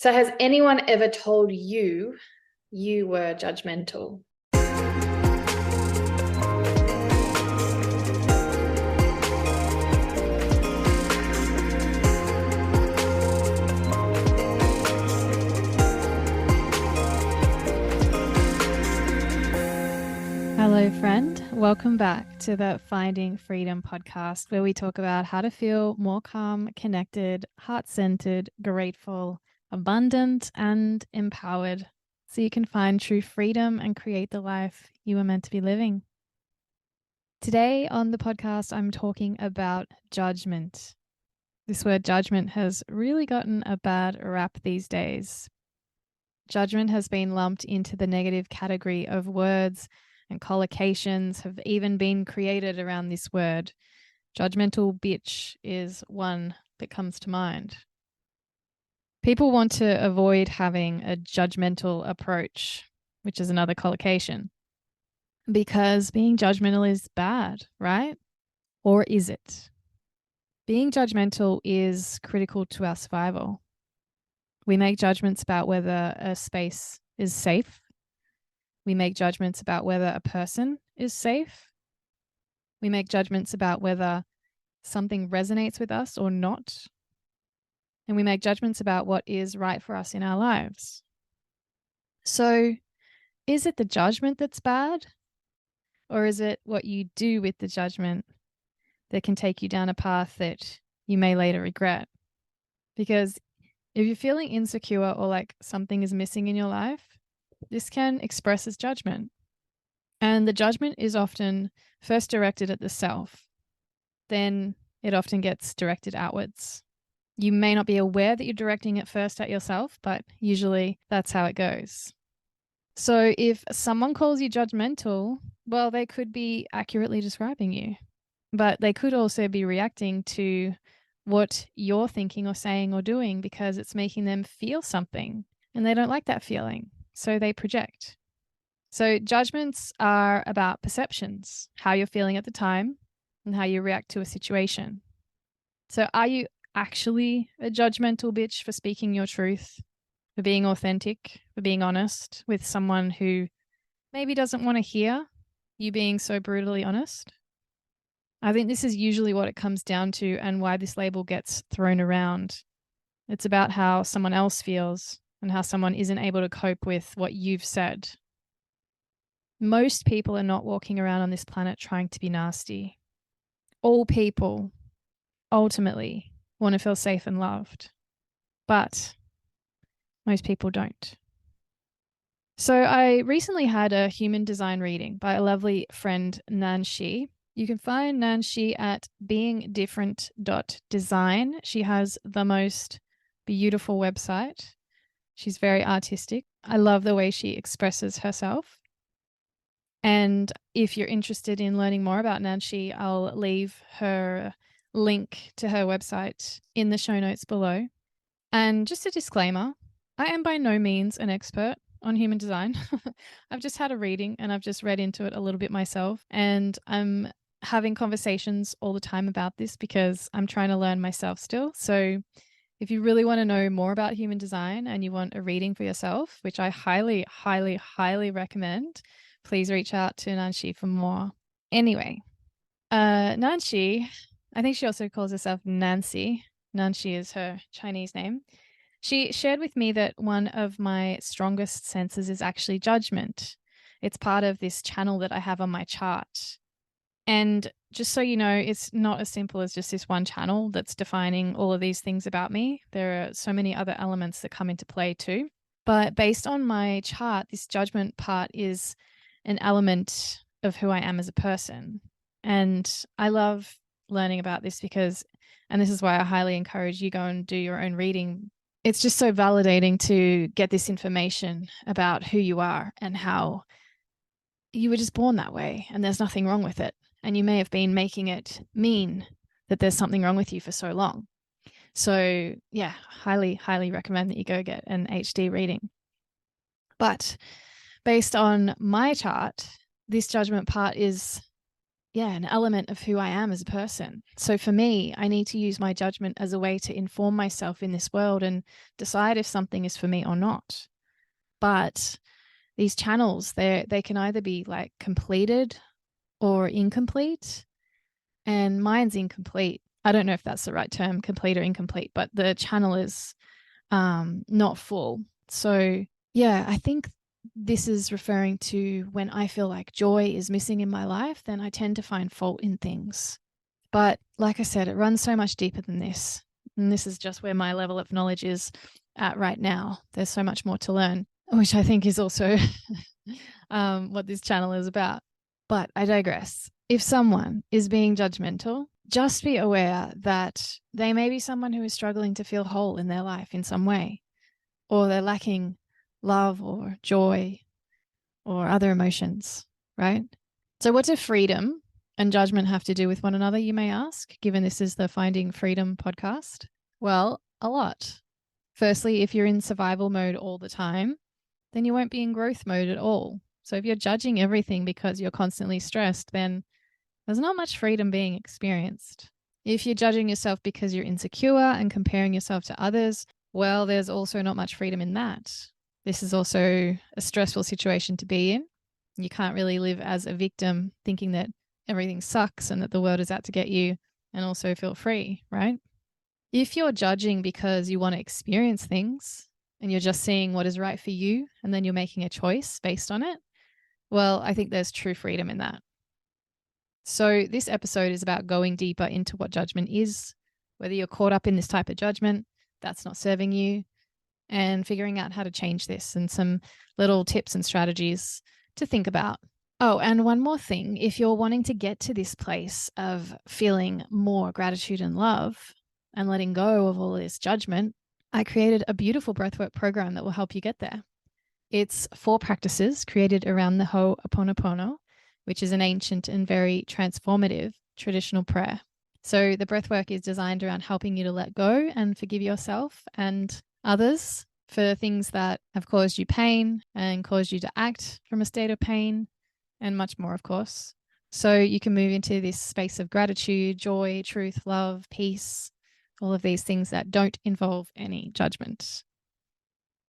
So has anyone ever told you you were judgmental? Hello, friend. Welcome back to the Finding Freedom podcast, where we talk about how to feel more calm, connected, heart-centered, grateful, abundant, and empowered so you can find true freedom and create the life you were meant to be living. Today on the podcast, I'm talking about judgment. This word judgment has really gotten a bad rap these days. Judgment has been lumped into the negative category of words, and collocations have even been created around this word. Judgmental bitch is one that comes to mind. People want to avoid having a judgmental approach, which is another collocation, because being judgmental is bad, right? Or is it? Being judgmental is critical to our survival. We make judgments about whether a space is safe. We make judgments about whether a person is safe. We make judgments about whether something resonates with us or not. And we make judgments about what is right for us in our lives. So, is it the judgment that's bad? Or is it what you do with the judgment that can take you down a path that you may later regret? Because if you're feeling insecure or like something is missing in your life, this can express as judgment. And the judgment is often first directed at the self. Then it often gets directed outwards. You may not be aware that you're directing it first at yourself, but usually that's how it goes. So if someone calls you judgmental, well, they could be accurately describing you, but they could also be reacting to what you're thinking or saying or doing because it's making them feel something and they don't like that feeling. So they project. So judgments are about perceptions, how you're feeling at the time and how you react to a situation. So are you actually a judgmental bitch for speaking your truth, for being authentic, for being honest with someone who maybe doesn't want to hear you being so brutally honest? I think this is usually what it comes down to and why this label gets thrown around. It's about how someone else feels and how someone isn't able to cope with what you've said. Most people are not walking around on this planet trying to be nasty. All people ultimately want to feel safe and loved, but most people don't. So I recently had a human design reading by a lovely friend, Nanxi. You can find Nanxi at beingdifferent.design. She has the most beautiful website. She's very artistic. I love the way she expresses herself. And if you're interested in learning more about Nanxi, I'll leave her link to her website in the show notes below. And just a disclaimer, I am by no means an expert on human design. I've just had a reading and I've just read into it a little bit myself. And I'm having conversations all the time about this because I'm trying to learn myself still. So if you really want to know more about human design and you want a reading for yourself, which I highly, highly, highly recommend, please reach out to Nanxi for more. Anyway, Nanxi, I think she also calls herself Nanxi. Nanxi is her Chinese name. She shared with me that one of my strongest senses is actually judgment. It's part of this channel that I have on my chart. And just so you know, it's not as simple as just this one channel that's defining all of these things about me. There are so many other elements that come into play too. But based on my chart, this judgment part is an element of who I am as a person. And I love learning about this because, and this is why I highly encourage you go and do your own reading. It's just so validating to get this information about who you are and how you were just born that way and there's nothing wrong with it. And you may have been making it mean that there's something wrong with you for so long. So yeah, highly, highly recommend that you go get an HD reading. But based on my chart, this judgment part is an element of who I am as a person. So for me, I need to use my judgment as a way to inform myself in this world and decide if something is for me or not. But these channels, they can either be like completed or incomplete, and mine's incomplete. I don't know if that's the right term, complete or incomplete, but the channel is not full. So yeah, I think this is referring to when I feel like joy is missing in my life, then I tend to find fault in things. But like I said, it runs so much deeper than this. And this is just where my level of knowledge is at right now. There's so much more to learn, which I think is also what this channel is about. But I digress. If someone is being judgmental, just be aware that they may be someone who is struggling to feel whole in their life in some way, or they're lacking love or joy or other emotions, right? So what do freedom and judgment have to do with one another, you may ask, given this is the Finding Freedom podcast? Well, a lot. Firstly, if you're in survival mode all the time, then you won't be in growth mode at all. So if you're judging everything because you're constantly stressed, then there's not much freedom being experienced. If you're judging yourself because you're insecure and comparing yourself to others, well, there's also not much freedom in that. This is also a stressful situation to be in. You can't really live as a victim thinking that everything sucks and that the world is out to get you and also feel free, right? If you're judging because you want to experience things and you're just seeing what is right for you and then you're making a choice based on it, well, I think there's true freedom in that. So this episode is about going deeper into what judgment is, whether you're caught up in this type of judgment that's not serving you, and figuring out how to change this and some little tips and strategies to think about. Oh, and one more thing, if you're wanting to get to this place of feeling more gratitude and love and letting go of all this judgment, I created a beautiful breathwork program that will help you get there. It's 4 practices created around the Ho'oponopono, which is an ancient and very transformative traditional prayer. So the breathwork is designed around helping you to let go and forgive yourself and others for things that have caused you pain and caused you to act from a state of pain, and much more, of course. So you can move into this space of gratitude, joy, truth, love, peace, all of these things that don't involve any judgment.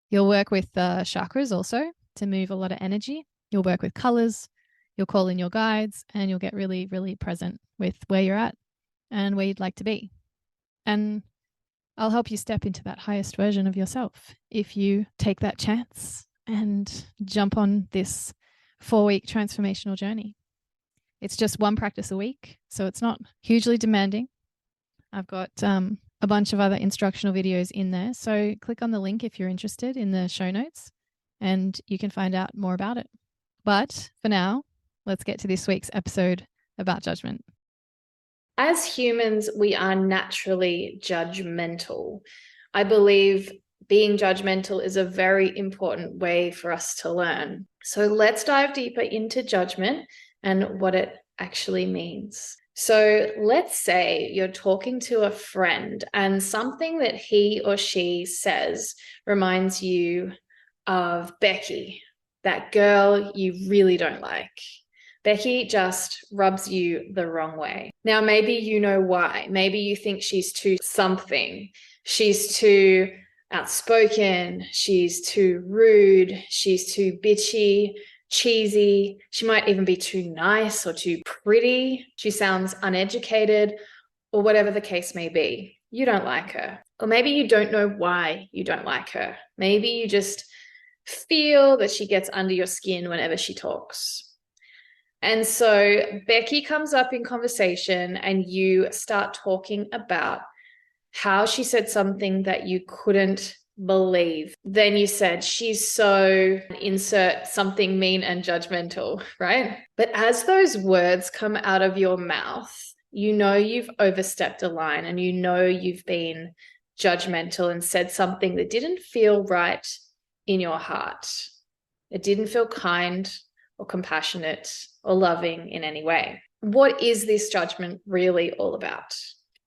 You'll work with the chakras also to move a lot of energy. You'll work with colors, you'll call in your guides, and you'll get really, really present with where you're at and where you'd like to be. And I'll help you step into that highest version of yourself if you take that chance and jump on this 4-week transformational journey. It's just 1 practice a week, so it's not hugely demanding. I've got a bunch of other instructional videos in there, so click on the link if you're interested in the show notes and you can find out more about it. But for now, let's get to this week's episode about judgment. As humans, we are naturally judgmental. I believe being judgmental is a very important way for us to learn. So let's dive deeper into judgment and what it actually means. So let's say you're talking to a friend and something that he or she says reminds you of Becky, that girl you really don't like. Becky just rubs you the wrong way. Now, maybe you know why. Maybe you think she's too something. She's too outspoken. She's too rude. She's too bitchy, cheesy. She might even be too nice or too pretty. She sounds uneducated, or whatever the case may be. You don't like her. Or maybe you don't know why you don't like her. Maybe you just feel that she gets under your skin whenever she talks. And so Becky comes up in conversation and you start talking about how she said something that you couldn't believe. Then you said, she's so insert something mean and judgmental, right? But as those words come out of your mouth, you know you've overstepped a line and you know you've been judgmental and said something that didn't feel right in your heart. It didn't feel kind or compassionate or loving in any way. What is this judgment really all about?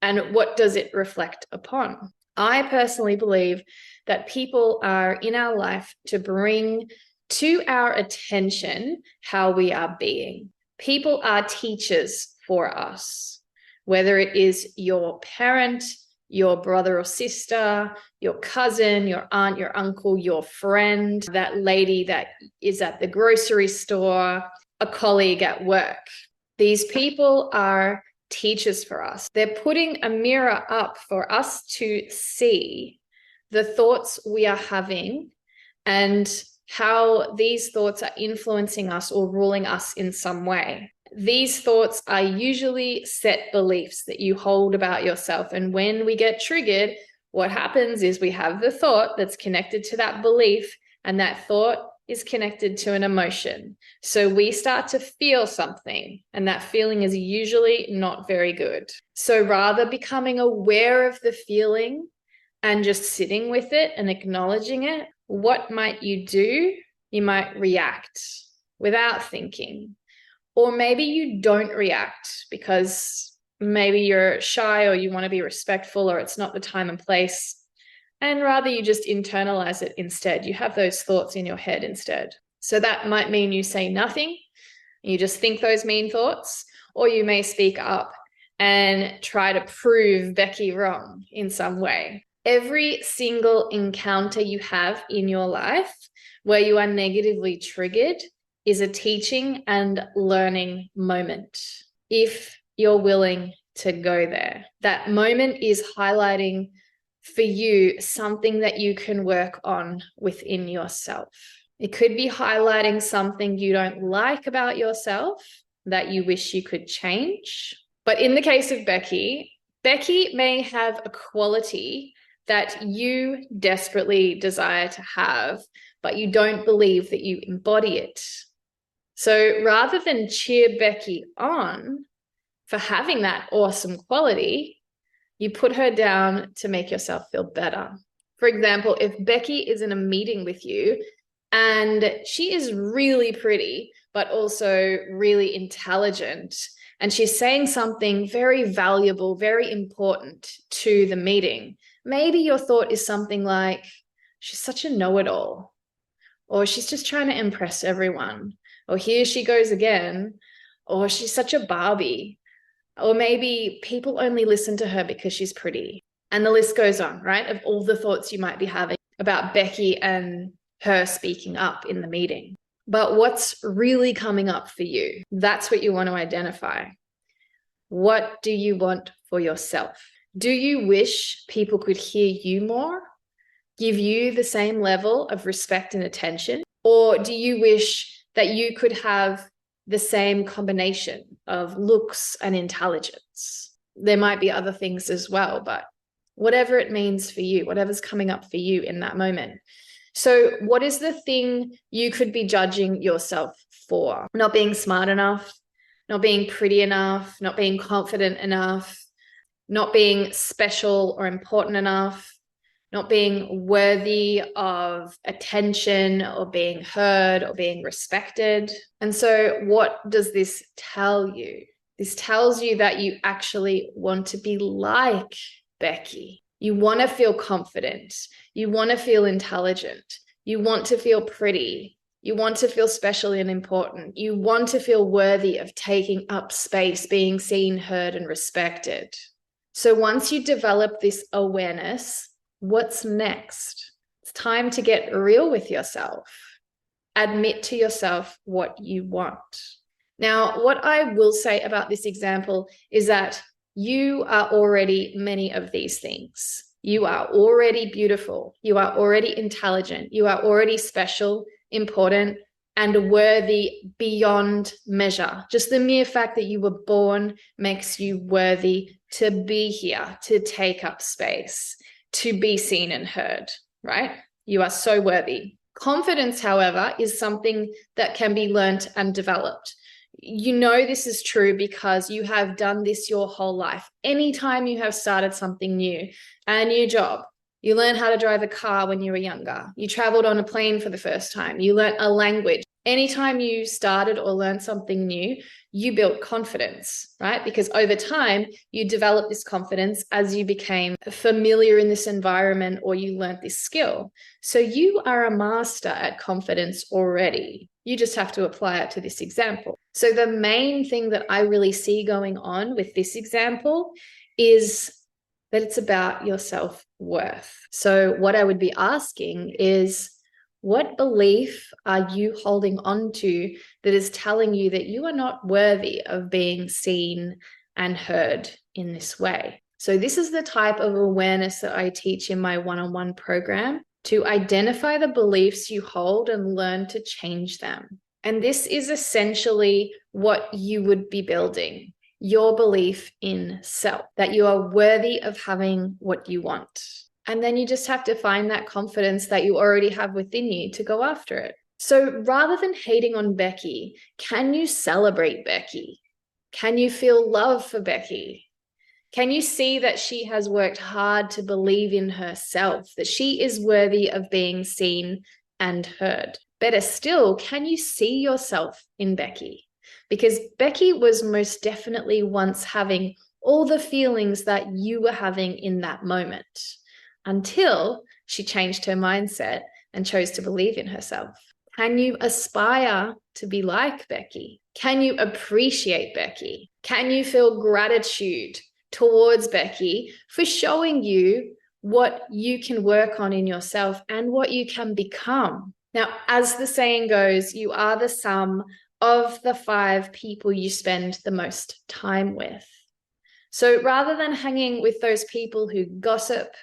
And what does it reflect upon? I personally believe that people are in our life to bring to our attention how we are being. People are teachers for us, whether it is your parent, your brother or sister, your cousin, your aunt, your uncle, your friend, that lady that is at the grocery store, a colleague at work. These people are teachers for us. They're putting a mirror up for us to see the thoughts we are having and how these thoughts are influencing us or ruling us in some way. These thoughts are usually set beliefs that you hold about yourself. And when we get triggered, what happens is we have the thought that's connected to that belief, and that thought is connected to an emotion. So we start to feel something, and that feeling is usually not very good. So rather becoming aware of the feeling and just sitting with it and acknowledging it, what might you do? You might react without thinking. Or maybe you don't react because maybe you're shy or you want to be respectful or it's not the time and place. And rather you just internalize it instead. You have those thoughts in your head instead. So that might mean you say nothing. You just think those mean thoughts, or you may speak up and try to prove Becky wrong in some way. Every single encounter you have in your life where you are negatively triggered is a teaching and learning moment, if you're willing to go there. That moment is highlighting for you something that you can work on within yourself. It could be highlighting something you don't like about yourself that you wish you could change. But in the case of Becky, Becky may have a quality that you desperately desire to have, but you don't believe that you embody it. So rather than cheer Becky on for having that awesome quality, you put her down to make yourself feel better. For example, if Becky is in a meeting with you and she is really pretty, but also really intelligent, and she's saying something very valuable, very important to the meeting, maybe your thought is something like, she's such a know-it-all, or she's just trying to impress everyone, or here she goes again, or she's such a Barbie, or maybe people only listen to her because she's pretty. And the list goes on, right, of all the thoughts you might be having about Becky and her speaking up in the meeting. But what's really coming up for you? That's what you want to identify. What do you want for yourself? Do you wish people could hear you more, give you the same level of respect and attention? Or do you wish that you could have the same combination of looks and intelligence? There might be other things as well, but whatever it means for you, whatever's coming up for you in that moment. So what is the thing you could be judging yourself for? Not being smart enough, not being pretty enough, not being confident enough, not being special or important enough, not being worthy of attention or being heard or being respected. And so what does this tell you? This tells you that you actually want to be like Becky. You want to feel confident. You want to feel intelligent. You want to feel pretty. You want to feel special and important. You want to feel worthy of taking up space, being seen, heard, and respected. So once you develop this awareness, what's next? It's time to get real with yourself. Admit to yourself what you want. Now, what I will say about this example is that you are already many of these things. You are already beautiful. You are already intelligent. You are already special, important, and worthy beyond measure. Just the mere fact that you were born makes you worthy to be here, to take up space, to be seen and heard, right? You are so worthy. Confidence, however, is something that can be learnt and developed. You know this is true because you have done this your whole life. Anytime you have started something new, a new job, you learned how to drive a car when you were younger, you traveled on a plane for the first time, you learned a language. Anytime you started or learned something new, you built confidence, right? Because over time, you developed this confidence as you became familiar in this environment or you learned this skill. So you are a master at confidence already. You just have to apply it to this example. So the main thing that I really see going on with this example is that it's about your self-worth. So what I would be asking is, what belief are you holding on to that is telling you that you are not worthy of being seen and heard in this way? So this is the type of awareness that I teach in my one-on-one program, to identify the beliefs you hold and learn to change them. And this is essentially what you would be building, your belief in self, that you are worthy of having what you want. And then you just have to find that confidence that you already have within you to go after it. So rather than hating on Becky, can you celebrate Becky? Can you feel love for Becky? Can you see that she has worked hard to believe in herself, that she is worthy of being seen and heard? Better still, can you see yourself in Becky? Because Becky was most definitely once having all the feelings that you were having in that moment, until she changed her mindset and chose to believe in herself. Can you aspire to be like Becky? Can you appreciate Becky? Can you feel gratitude towards Becky for showing you what you can work on in yourself and what you can become? Now, as the saying goes, you are the sum of the 5 people you spend the most time with. So rather than hanging with those people who gossip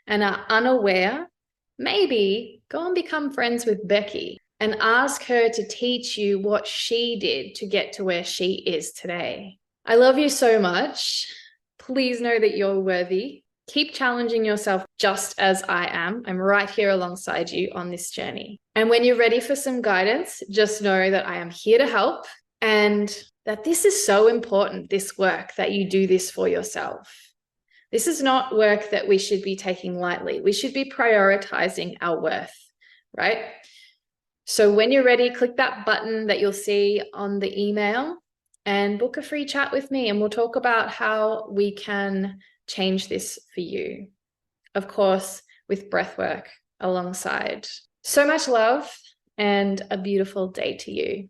and are unaware, maybe go and become friends with Becky and ask her to teach you what she did to get to where she is today. I love you so much. Please know that you're worthy. Keep challenging yourself just as I am. I'm right here alongside you on this journey. And when you're ready for some guidance, just know that I am here to help, and that this is so important, this work, that you do this for yourself. This is not work that we should be taking lightly. We should be prioritizing our worth, right? So when you're ready, click that button that you'll see on the email and book a free chat with me, and we'll talk about how we can change this for you. Of course, with breathwork alongside. So much love and a beautiful day to you.